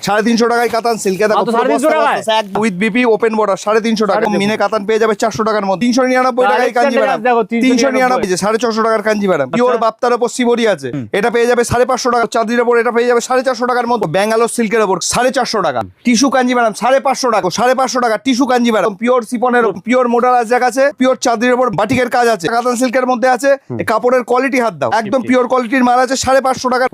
350 টাকায় কাতান সিল্কে দেখো উইথ বিপি ওপেন বর্ডার 350 টাকা। মিনে কাতান পেয়ে যাবে 400 টাকার মধ্যে। 399 টাকায় কাঞ্জিভারাম, 399 450 টাকার কাঞ্জিভারাম। পিওর বাপ্তার উপর শিবরি আছে, এটা পেয়ে যাবে 550 টাকা। চাঁদির উপর এটা পেয়ে যাবে 450 টাকার মধ্যে। ব্যাঙ্গালোর সিল্কের উপর 450 টাকা। টিস্যু কাঞ্জিভারাম 550 টাকা, 550 টাকা টিস্যু কাঞ্জিভারাম। পিওর সিফনের পিওর মোডাল আছে, পিওর চাঁদির উপর বাটিকের কাজ আছে, কাতান সিল্কের মধ্যে আছে। কাপড়ের কোয়ালিটি হাত দাও, একদম পিওর কোয়ালিটির মাল আছে। 550 টাকা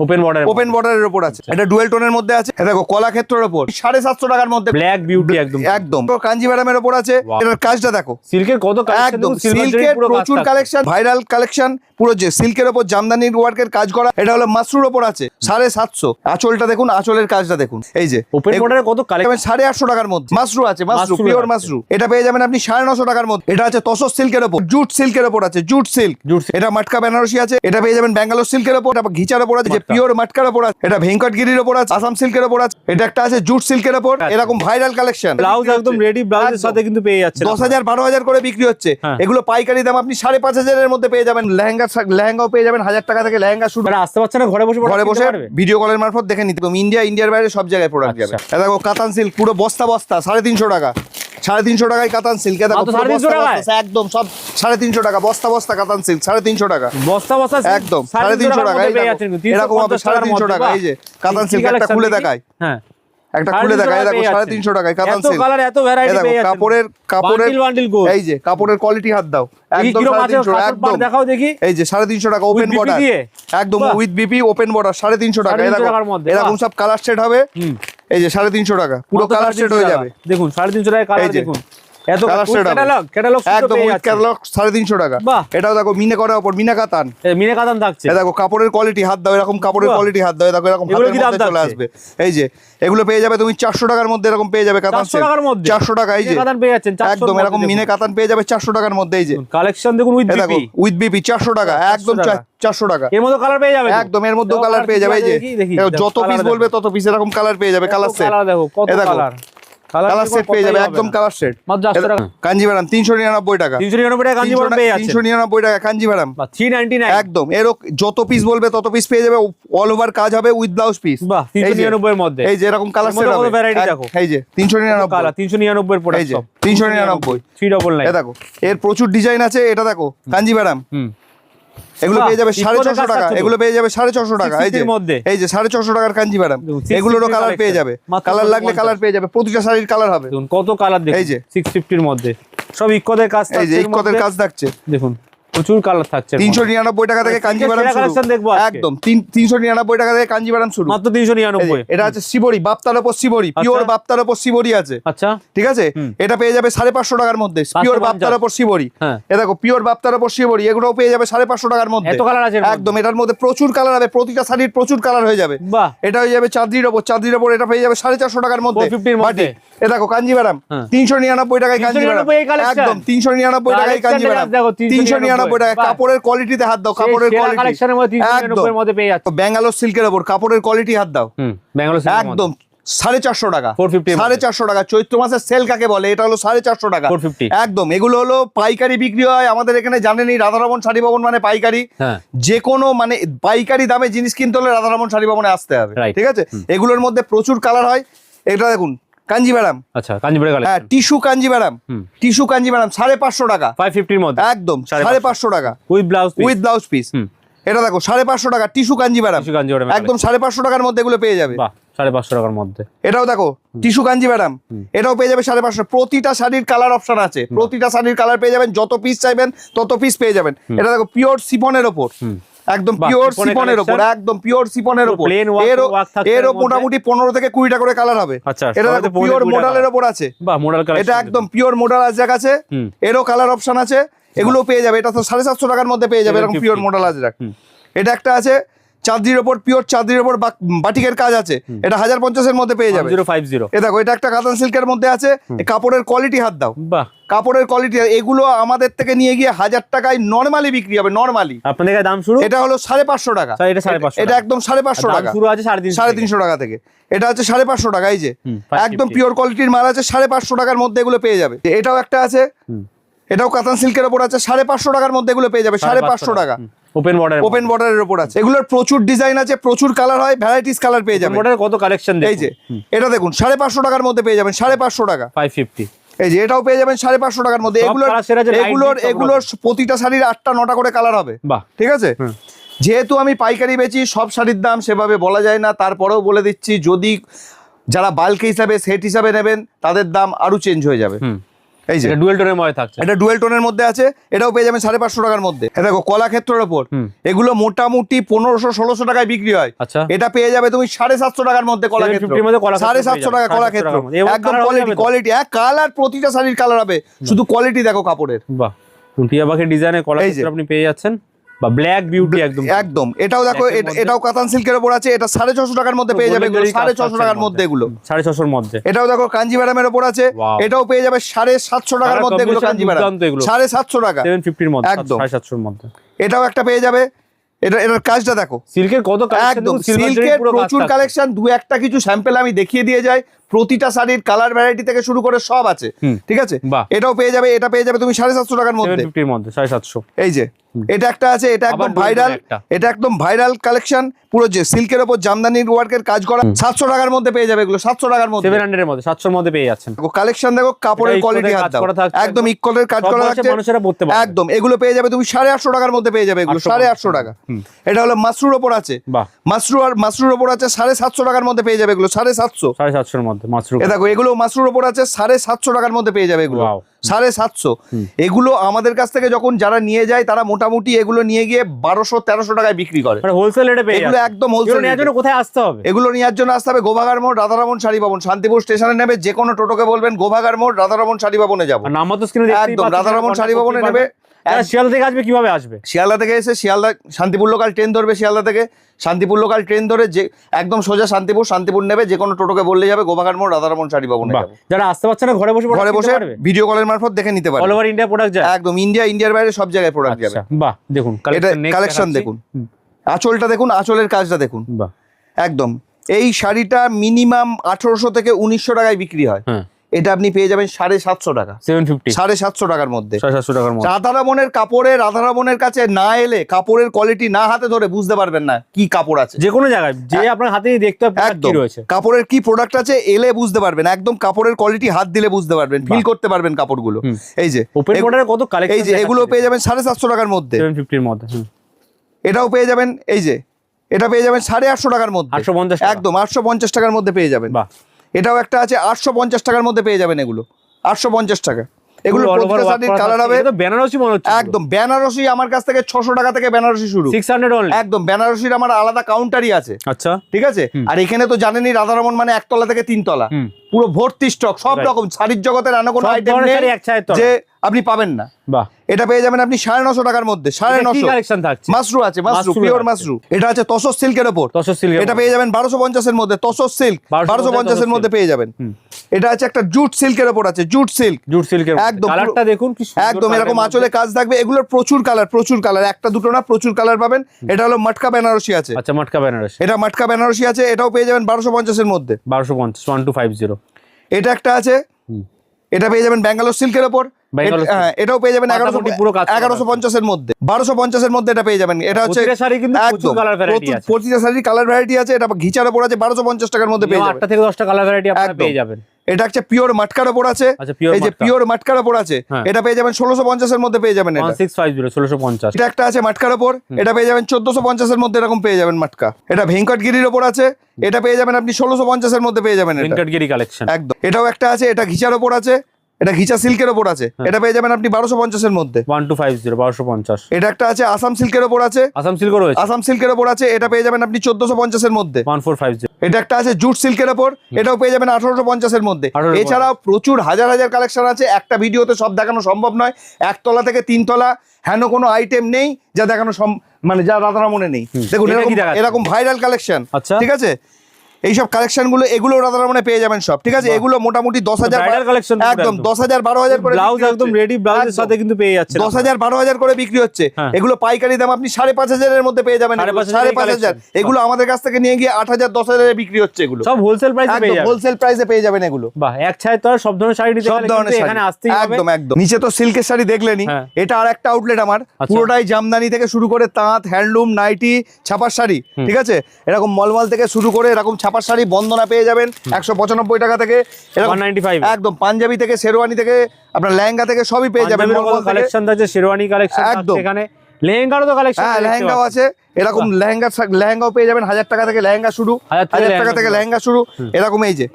ওপেন বর্ডারের উপর আছে। এটা ডুয়েল টোনের মধ্যে আছে। দেখো কলাক্ষেত্রের উপর 750 টাকার মধ্যে ব্ল্যাক বিউটি একদম কাঞ্জিভারামের উপর আছে। এটার কাজটা দেখো, সিল্কের কত একদম সিল্কের প্রচুর কালেকশন, ভাইরাল কালেকশন। পুরো যে সিল্কের উপর জামদানির ওয়ার্কের কাজ করা। এটা হলো মাসরুর উপর আছে 750। আঁচলটা দেখুন, আঁচলের কাজটা দেখুন। এই যে ওপেন বর্ডারে কত কালেকশন 850 টাকার মধ্যে। মাসরু আছে, মাসরু পিওর মাসরু। এটা পেয়ে যাবেন আপনি 950 টাকার মধ্যে। এটা আছে তসর সিল্কের উপর, জুট সিল্কের উপর আছে, জুট সিল্ক। এটা মাটকা বেনারসি আছে। এটা পেয়ে যাবেন ব্যাঙ্গালোর সিল্কের উপর, এটা ঘিচার উপর আছে, যে পিওর মাটকার উপর আছে। এটা ভেঙ্কটগিরির উপর আছে, আসাম সিল্কের উপর আছে। এটা একটা আছে জুট সিল্কের উপর। এরকম ভাইরাল কালেকশন। ব্লাউজ একদম রেডি, ব্লাউজের সাথে কিন্তু পেয়ে যাচ্ছে। 10,000 12,000 করে বিক্রি হচ্ছে। এগুলো পাইকারি দাম আপনি 5,500 এর মধ্যে পেয়ে যাবেন। লেহেঙ্গাও পেয়ে যাবেন 1000 টাকা থেকে। লেহেঙ্গা শুরু আসতে পারছে না, ঘরে বসে ভিডিও কলের মারফত দেখে নিতে। ইন্ডিয়ার বাইরে সব জায়গায় প্রোডাক্ট যাবে। দেখো কাতান সিল্ক পুরো বস্তা 350 টাকা। 350 টাকায় কাতান সিল্ক। একদম সব 350 টাকা বস্তা কাতান সিল্ক। 350 টাকা বস্তা একদম 350 টাকা। এরকম হবে 350 টাকা। এই যে কাতান সিল্ক একটা খুলে দেখায়, হ্যাঁ একটা খুলে দেখায়। দেখো 350 টাকায় কাতান সিল্ক। এত ভ্যারাইটি পেয়ে যাচ্ছে। কাপড়ের এই যে কাপড়ের কোয়ালিটি হাত দাও, একদম 350 একদম দেখাও দেখি। এই যে 350 টাকা ওপেন বর্ডার, একদম উইথ বিপি ওপেন বর্ডার 350 টাকা। এরকম সব কালার সেট হবে। এই যে 350 টাকা পুরো কালার সেট হয়ে যাবে। দেখুন 350 টাকা কালার দেখুন। এত ক্যাটালগ একদম ক্যাটালগ 350 টাকা। এটাও দেখো মিনে করার উপর, মিনা কাতান থাকছে। দেখো কাপড়ের কোয়ালিটি হাত দাও, এরকম কাপড়ের কোয়ালিটি হাত দাও। দেখো এরকম হাতের মধ্যে চলে আসবে। এই যে এগুলো পেয়ে যাবে তুমি 400 টাকার মধ্যে। এরকম পেয়ে যাবে কাতান 400 টাকা। এই যে কাতান পেয়ে যাচ্ছেন একদম এরকম মিনে কাতান পেয়ে যাবে 400 টাকার মধ্যে। এই যে কালেকশন দেখুন উইথ বিপি 400 টাকা, একদম 400 টাকা। এর মধ্যে কালার পেয়ে যাবে, একদম এর মধ্যেও কালার পেয়ে যাবে। এই যে যত পিস বলবে তত পিস এরকম কালার পেয়ে যাবে। কালার সেট দেখো কত কালার, কালার সেট পেয়ে যাবে, একদম কালার সেট। কাঞ্জিভারাম 399 টাকা। 399 টাকা কাঞ্জিভারাম পেয়ে যাচ্ছে। 399 টাকা কাঞ্জিভারাম 399 একদম। এর যত পিস বলবে তত পিস পেয়ে যাবে। অল ওভার কাজ হবে উইথ ব্লাউজ পিস। বাহ 399 এর মধ্যে। এই যে এরকম কালার সেট হবে, ভ্যারাইটি দেখো। এই যে 399 কালার, 399 এর প্রোডাক্ট সব 399 399। এই দেখো এর প্রচুর ডিজাইন আছে। এটা দেখো কাঞ্জিভারাম, এগুলো পেয়ে যাবে 650 টাকা। এগুলো পেয়ে যাবে 650 টাকা। এই যে 650 টাকার কাঞ্জিভারাম। এগুলোরও কালার পেয়ে যাবে, কালার লাগলে কালার পেয়ে যাবে। প্রতিটা শাড়ির কালার হবে। কত কালার দেখুন। এই যে 650 এর মধ্যে সব ইক্কদের কাজ থাকছে। এই যে ইক্কদের কাজ থাকছে দেখুন, প্রচুর কালার থাকছে। 399 টাকা থেকে কাঞ্জিভারাম শুরু। একদম 399 টাকা থেকে কাঞ্জিভারাম শুরু, মাত্র 399। এটা আছে শিবরি, বাপ্তার উপর শিবরি, পিওর বাপ্তার উপর শিবরি আছে। আচ্ছা ঠিক আছে। এটা পেয়ে যাবে 550 টাকার মধ্যে। পিওর বাপ্তার উপর শিবরি। এ দেখো পিওর বাপ্তার উপর শিবরি, এগুলোও পেয়ে যাবে 550 টাকার মধ্যে। এত কালার আছে একদম। এটার মধ্যে প্রচুর কালার হবে, প্রতিটা শাড়ির প্রচুর কালার হয়ে যাবে। এটা হয়ে যাবে চাঁদরির উপর। চাঁদরির উপর এটা পেয়ে যাবে 450 টাকার মধ্যে। এ দেখো কাঞ্জিভারাম 399 টাকায় কাঞ্জিভারাম, একদম 399 টাকায় কাঞ্জিভারাম। 399 টাকা। কাপড়ের কোয়ালিটিতে হাত দাও, কাপড়ের কোয়ালিটি এর মধ্যে পেয়ে যাচ্ছে। ব্যাঙ্গালোর সিল্কের উপর কাপড়ের কোয়ালিটি হাত দাও, ব্যাঙ্গালোর সিল্ক একদম 450 টাকা। 450 টাকা। চৈত্র মাসের সেল কাকে বলে? এটা হলো 450 টাকা একদম। এগুলো হলো পাইকারি বিক্রি হয় আমাদের এখানে, জানেনই রাধারমন শাড়ি ভবন মানে পাইকারি। যে কোনো মানে পাইকারি দামে জিনিস কিনতে হলে রাধারমন শাড়ি ভবনে আসতে হবে, ঠিক আছে। এগুলোর মধ্যে প্রচুর কালার হয়। এটা দেখুন কাঞ্জিভারাম, আচ্ছা কাঞ্জিভারাম, হ্যাঁ টিস্যু কাঞ্জিভারাম, টিস্যু কাঞ্জিভারাম 550 টাকা, 550 এর মধ্যে একদম 550 টাকা উইথ ব্লাউজ পিস। এটা দেখো 550 টাকা টিস্যু কাঞ্জিভারাম, একদম 550 টাকার মধ্যে এগুলো পেয়ে যাবে। 550 টাকার মধ্যে। এটাও দেখো টিস্যু কাঞ্জিভারাম, এটাও পেয়ে যাবে 550। প্রতিটা শাড়ির কালার অপশন আছে, প্রতিটা শাড়ির কালার পেয়ে যাবেন। যত পিস চাইবেন তত পিস পেয়ে যাবেন। এটা দেখো পিওর সিফনের ওপর, একদম পিওর সিফনের উপর, একদম পিওর সিফনের উপর। এরও মোটামুটি 15 থেকে 20টা করে কালার হবে। এটা দেখো পিওর মডেলের উপর আছে। এটা একদম পিওর মডেল আছে। এরও কালার অপশন আছে, এগুলো পেয়ে যাবে। এটা তো 750 টাকার মধ্যে পেয়ে যাবে এরকম পিওর মডেল আছে। এটা একটা আছে চাঁদরির উপর, পিওর চাঁদরির উপর বাটিকের কাজ আছে। এটা 1050 এর মধ্যে পেয়ে যাবে। 1050। এ দেখো এটা একটা কাতান সিল্কের মধ্যে আছে। কাপড়ের কোয়ালিটি হাত দাও, বাহ কাপড়ের কোয়ালিটি। এগুলো আমাদের থেকে নিয়ে গিয়ে 1000 টাকায় নরমালি বিক্রি হবে। নরমালি আপনাদের দাম শুরু। এটা হলো 550 টাকা। এটা একদম 550 টাকা শুরু আছে 350 টাকা থেকে। এটা আছে 550 টাকা। এই যে একদম পিওর কোয়ালিটির মাল আছে, 550 টাকার মধ্যে এগুলো পেয়ে যাবে। এটাও একটা আছে, এটাও কাতান সিল্কের উপর আছে, 550 টাকার মধ্যে এগুলো পেয়ে যাবে। 550 টাকা। ওপেন বর্ডারের উপর আছে। এগুলোর প্রচুর ডিজাইন আছে, প্রচুর কালার হয়, ভ্যারাইটিস কালার পেয়ে যাবেন। বর্ডারের কত কালেকশন এই যে এটা দেখুন 550 টাকার মধ্যে পেয়ে যাবেন, 550 টাকা, 550। এই যে এটাও পেয়ে যাবেন 550 টাকার মধ্যে। এগুলোর প্রতিটা শাড়ির 8টা 9টা করে কালার হবে, ঠিক আছে। যেহেতু আমি পাইকারি বেচি, সব শাড়ির দাম সেভাবে বলা যায় না, তারপরেও বলে দিচ্ছি, যদি যারা বাল্ক হিসাবে সেট হিসাবে নেবেন তাদের দাম আরো চেঞ্জ হয়ে যাবে। এই যে ডুয়েল টোনের মধ্যে থাকছে, এটা ডুয়েল টোনের মধ্যে আছে, এটাও পেয়ে যাবেন 550 টাকার মধ্যে। এটা দেখো কলাক্ষেত্রের উপর, এগুলো মোটামুটি 1500-1600 টাকায় বিক্রি হয়। আচ্ছা, এটা পেয়ে যাবে তুমি 750 টাকার মধ্যে। কলাক্ষেত্র 750 টাকা কলাক্ষেত্র, একদম কোয়ালিটি এক কালার, প্রতিটা শাড়ির কালার হবে, শুধু কোয়ালিটি দেখো কাপড়ের। বাহ, টিয়া পাখির ডিজাইনের কলাক্ষেত্র আপনি পেয়ে যাচ্ছেন, বা ব্ল্যাক বিউটি একদম। এটাও দেখো, এটাও কাতান সিল্কের উপর আছে, এটা 650 টাকার মধ্যে পেয়ে যাবে, 650 টাকার মধ্যে এগুলো, 650 এর মধ্যে। এটাও দেখো কাঞ্জিভারামের উপর আছে, এটাও পেয়ে যাবে 750 টাকার মধ্যে এগুলো, কাঞ্জিভারাম 750 টাকা, 750 এর মধ্যে, একদম 750 এর মধ্যে। এটাও একটা পেয়ে যাবে। এটার কাজটা দেখো, সিল্কের কত কালেকশন, একদম সিল্কের প্রচুর কালেকশন। দু একটা কিছু স্যাম্পল আমি দেখিয়ে দিয়ে যাই, প্রতিটা শাড়ির কালার ভ্যারাইটি থেকে শুরু করে সব আছে, ঠিক আছে। এটাও পেয়ে যাবে, এটা পেয়ে যাবে তুমি 750 টাকার মধ্যে, 750 এর মধ্যে 750। এই যে এটা একটা আছে, এটা একদম ভাইরাল, এটা একদম ভাইরাল কালেকশন, পুরো যে সিল্কের উপর জামদানির ওয়ার্কের কাজ করা, 700 টাকার মধ্যে পেয়ে যাবে এগুলো, 700 টাকার মধ্যে, 700 এর মধ্যে, 700 এর মধ্যে পেয়ে যাচ্ছেন। কালেকশন দেখো, কাপড়ের কোয়ালিটি হাত দাও, একদম ইকুয়ালের কাজ করা আছে, মানুষেরা পড়তে পারে একদম। এগুলো পেয়ে যাবে তুমি 850 টাকার মধ্যে পেয়ে যাবে এগুলো, 850 টাকা। এটা হলো মাসরুর উপর আছে, মাসরুর উপর আছে 750 টাকার মধ্যে পেয়ে যাবে এগুলো, 750 এর মধ্যে মাসরু। এটা দেখো, এগুলো মাসরুর উপর আছে, 750 টাকার মধ্যে পেয়ে যাবে এগুলো, 750। এগুলো আমাদের কাছ থেকে যখন যারা নিয়ে যায়, তারা মোটামুটি এগুলো নিয়ে গিয়ে 1200-1300 টাকায় বিক্রি করে, হোলসেল রেটে পেয়ে এগুলো একদম হোলসেল। নেওয়ার জন্য কোথায় আসতে হবে? এগুলো নেওয়ার জন্য আসতে হবে গোভাগার মোড়, রাধারমন শাড়ি ভবন, শান্তিপুর স্টেশনে নেবে, যে কোনো টোটোকে বলবেন গোভাগার মোড়, রাধারমন শাড়ি ভবনে যাবো, নাম্বার তো স্ক্রিনে দেখতেই পাচ্ছেন, একদম রাধারমন শাড়ি ভবনে নেবে। শিয়ালদা থেকে আসবে, কিভাবে আসবে? শিয়ালদা থেকে এসে শিয়ালদা শান্তিপুর লোকাল ট্রেন ধরবে, শিয়ালদা থেকে শান্তিপুর লোকাল ট্রেন ধরে যে একদম সোজা শান্তিপুর নেবে, যে কোনো টোটোকে বললে যাবে গোভাগার মোড়, রাধারমন শাড়ি ভবনে যাবে। যারা আসতে পারছে না, ঘরে বসে ভিডিও কলের মারফত দেখে নিতে পারবে। অল ওভার ইন্ডিয়া প্রোডাক্ট যায়, একদম ইন্ডিয়ার বাইরে সব জায়গায় প্রোডাক্ট যাবে। বাহ, দেখুন কালেকশন দেখুন, আঁচলটা দেখুন, আঁচলের কাজটা দেখুন, বাহ একদম। এই শাড়িটা মিনিমাম 1800 থেকে 1900 টাকায় বিক্রি হয়, এটা আপনি পেয়ে যাবেন 750 টাকা, 750 টাকার মধ্যে। রাধারমনের কাপড়ে, রাধারমনের কাছে না এলে কাপড়ের কোয়ালিটি না হাতে ধরে বুঝতে পারবেন না কি কাপড় আছে। যে কোনো জায়গায় যে আপনার হাতে দেখতে হবে কি রয়েছে, কাপড়ের কি প্রোডাক্ট আছে, এলে বুঝতে পারবেন, একদম কাপড়ের কোয়ালিটি হাত দিলে বুঝতে পারবেন, ফিল করতে পারবেন কাপড়গুলো। এই যে ওপেন বর্ডারে কত কালেকশন, এই যে এগুলো পেয়ে যাবেন 750 টাকার মধ্যে, 750 এর মধ্যে। এটাও পেয়ে যাবেন, এই যে এটা পেয়ে যাবেন 850 টাকার মধ্যে, 850, একদম 850 টাকার মধ্যে পেয়ে যাবেন। এটাও একটা আছে 850 টাকার মধ্যে পেয়ে যাবেন এগুলো, 850 টাকা। এগুলো প্রত্যেকটা শাড়ির কালার হবে, এটা বেনারসি মনে হচ্ছে, একদম বেনারসি। আমার কাছ থেকে 600 টাকা থেকে বেনারসি শুরু, 600 অনলি, একদম। বেনারসির আমার আলাদা কাউন্টারই আছে, আচ্ছা ঠিক আছে। আর এখানে তো জানেনই রাধারমন মানে একতলা থেকে 3 তলা, পুরো ভর্তি স্টক, সব রকম শাড়ির জগতের এমন কোনো আইটেম নেই যে আপনি পাবেন না। বাহ, এটা পেয়ে যাবেন আপনি 950 টাকার মধ্যে, 950 কালেকশন থাকছে। মাসরু আছে, মাসরু পিওর মাসরু। এটা আছে তসর সিল্কের উপর, এটা পেয়ে যাবেন 1250 এর মধ্যে, তসর সিল্ক 1250 এর মধ্যে পেয়ে যাবেন। এটা আছে একটা জুট সিল্কের উপর আছে, জুট সিল্কের একদম, কালারটা দেখুন কি সুন্দর, একদম এরকম আঁচলে কাজ থাকবে। এগুলোর প্রচুর কালার, একটা দুটো না, প্রচুর কালার পাবেন। এটা হলো মটকা বেনারসি আছে, আচ্ছা মটকা বেনারসি, এটা মটকা বেনারসি আছে, এটাও পেয়ে যাবেন 1250 এর মধ্যে, 1250, 1250। এটা একটা আছে, এটা পেয়ে যাবেন ব্যাঙ্গালোর সিল্কের উপর, এটাও পেয়ে যাবেন 1150 এর মধ্যে, 1250 এর মধ্যে এটা পেয়ে যাবেন। এটা হচ্ছে প্রতিটা শাড়ির কালার ভ্যারাইটি আছে, এটা ঘিচার উপর আছে, 1250 টাকার মধ্যে পেয়ে যাবেন, 8 থেকে 10টা কালার ভ্যারাইটি আপনারা পেয়ে যাবেন। এটা হচ্ছে পিওর মটকার উপর আছে, এই যে পিওর মটকার উপর আছে, এটা পেয়ে যাবেন 1650 এর মধ্যে পেয়ে যাবেন, 1650। এটা একটা আছে মটকার উপর, এটা পেয়ে যাবেন 1450 এর মধ্যে, এরকম পেয়ে যাবেন মটকা। এটা ভেঙ্কটগিরির উপর আছে, এটা পেয়ে যাবেন আপনি 1650 এর মধ্যে পেয়ে যাবেন, ভেঙ্কটগিরি কালেকশন একদম। এটাও একটা আছে, এটা ঘিচার উপর আছে, এটা ঘিচা সিল্কের উপর আছে, এটা পেয়ে যাবেন আপনি 1250 এর মধ্যে, 1250। এটা একটা আছে আসাম সিল্কের উপর আছে, আসাম সিল্কের উপর আছে, এটা পেয়ে যাবেন আপনি 1450 এর মধ্যে, 1450। এটা একটা আছে জুট সিল্কের উপর, এটাও পেয়ে যাবেন 1850 এর মধ্যে। এছাড়াও প্রচুর হাজার কালেকশন আছে, একটা ভিডিওতে সব দেখানো সম্ভব নয়। একতলা থেকে 3 তলা হেন কোনো আইটেম নেই যা দেখানো মানে যা রাধারমনে নেই। দেখুন এরকম ভাইরাল কালেকশন, ঠিক আছে। এইসব কালেকশন গুলো এগুলো রাধারমণে পেয়ে যাবেন সব, ঠিক আছে? এগুলো মোটামুটি 10,000 একদম 10,000 12,000 করে ব্লাউজ একদম রেডি ব্লাউজের সাথে কিন্তু পেয়ে যাচ্ছে 10,000 12,000 করে বিক্রি হচ্ছে। এগুলো পাইকারি দাম আপনি 5,500 এর মধ্যে পেয়ে যাবেন, 5,500। এগুলো আমাদের কাছ থেকে নিয়ে গিয়ে 8,000 10,000 এ বিক্রি হচ্ছে, এগুলো সব হোলসেল প্রাইসে পেয়ে যাবেন, হোলসেল প্রাইসে পেয়ে যাবেন এগুলো। বাহ, এক ছায় তো আর সব ধরনের শাড়ি নিতে সব ধরনের এখানে আসতেই হবে। একদম একদম। নিচে তো সিল্কের শাড়ি দেখলেনই, এটা আর একটা আউটলেট আমার, পুরোটাই জামদানি থেকে শুরু করে তাঁত, হ্যান্ডলুম, নাইটি, ছাপার শাড়ি, ঠিক আছে? এরকম মলমল থেকে শুরু করে এরকম ছাপার শাড়ি বন্দনা পেয়ে যাবেন 195 টাকা থেকে, এরকম 195 একদম পাঞ্জাবি থেকে শেরওয়ানি থেকে আপনার লেহেঙ্গা থেকে সবই পেয়ে যাবেন। কালেকশন আছে, শেরওয়ানি কালেকশন আছে এখানে, লেহেঙ্গারও তো কালেকশন, হ্যাঁ লেহেঙ্গাও আছে, এরকম লেহেঙ্গাও পেয়ে যাবেন 1000 টাকা থেকে লেহেঙ্গা শুরু, 1000 টাকা থেকে লেহেঙ্গা শুরু। এরকম এই যে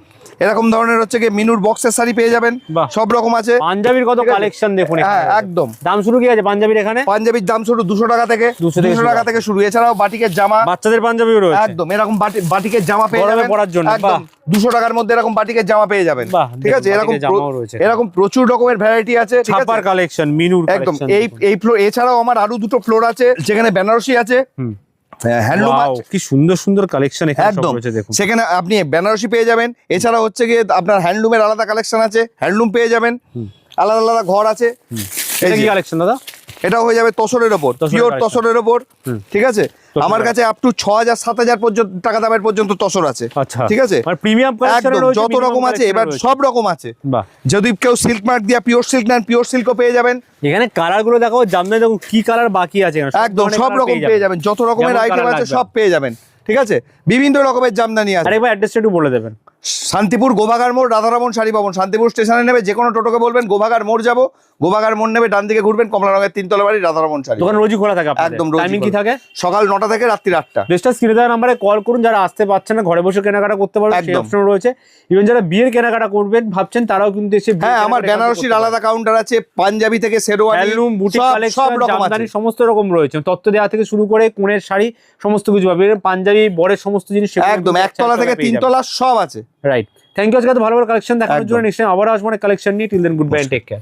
এরকম ধরনের হচ্ছে কি মিনুর বক্সের শাড়ি পেয়ে যাবেন, সব রকম আছে। পাঞ্জাবির কত কালেকশন দেখুন, হ্যাঁ একদম। দাম শুরু কি আছে পাঞ্জাবির এখানে? পাঞ্জাবির দাম শুরু 200 টাকা থেকে, 200 টাকা থেকে শুরু। এছাড়াও বাটিকের জামা, বাচ্চাদের পাঞ্জাবিও রয়েছে একদম, এরকম বাটিকের জামা পেয়ে যাবেন পরার জন্য, একদম 200 টাকার মধ্যে এরকম বাটিকের জামা পেয়ে যাবেন, ঠিক আছে? এরকম প্রচুর রকমের ভ্যারাইটি আছে, ঠিক আছে? ছাপার কালেকশন, মিনুর একদম। এই ফ্লোর এছাড়াও আমার আরো দুটো ফ্লোর আছে, যেখানে বেনারসি আছে, হ্যান্ডলুম আছে, কি সুন্দর সুন্দর কালেকশন এখানে সব রয়েছে দেখুন। সেখানে আপনি বেনারসি পেয়ে যাবেন। এছাড়া হচ্ছে গিয়ে আপনার হ্যান্ডলুমের আলাদা কালেকশন আছে, হ্যান্ডলুম পেয়ে যাবেন, আলাদা আলাদা ঘর আছে। এটা কি কালেকশন দাদা? এটাও হয়ে যাবে তসরের ওপর, পিওর তসরের ওপর, ঠিক আছে? আমার কাছে আপ টু 6,000 7,000 পর্যন্ত টাকা দামের পর্যন্ত তসর আছে, ঠিক আছে? প্রিমিয়াম কালেকশন যত রকম আছে, এবার সব রকম আছে। যদি কেউ সিল্ক মার্ক দিয়া পিওর সিল্ক নেন, পিওর সিল্কও পেয়ে যাবেন। এখানে কালার গুলো দেখো, জামদানি দেখো কি কালার বাকি আছে, একদম সব রকম পেয়ে যাবেন, যত রকমের আইটেম আছে সব পেয়ে যাবেন, ঠিক আছে? বিভিন্ন রকমের জামদানি আছে। আরেকবার অ্যাড্রেসটা একটু বলে দেবেন। শান্তিপুর গোভাগার মোড়, রাধারমণ শাড়ি ভবন। শান্তিপুর স্টেশনে নেবে, যে কোনো টোটোকে বলবেন গোভাগার মোড় যাবো, গোভাগার মোড় নেবে, ডান দিকে ঘুরবেন, কমলা রঙের 3 তলা বাড়ি, রাধারমণ শাড়ি। দোকান রোজই খোলা থাকে আপনাদের? একদম। টাইমিং কি থাকে? সকাল 9টা থেকে রাত্রি 8টা। বেস্টটা স্ক্রিনে দেওয়া নম্বরে কল করুন, যারা আসতে পারছেন না ঘরে বসে কেনাকাটা করতে পারবেন, সেই অপশন রয়েছে। ইভেন যারা বিয়ের কেনাকাটা করবেন ভাবছেন, তারাও কিন্তু এসে, হ্যাঁ আমার বেনারসির আলাদা কাউন্টার আছে, পাঞ্জাবি থেকে sherwani, handloom, boutique collection, Jamdani সমস্ত রকম রয়েছে। তত্ত্ব দেওয়া থেকে শুরু করে কোণের শাড়ি সমস্ত কিছু পাবেন, পাঞ্জাবি বরের সমস্ত জিনিস একদম 1 তলা থেকে 3 তলা সব আছে। রাইট, থ্যাংক ইউ আজকে ভালো ভালো কালেকশন দেখানোর জন্য। নেক্সট টাইম আবার আসবো অনেক কালেকশন নিয়ে। Till then good bye, take care.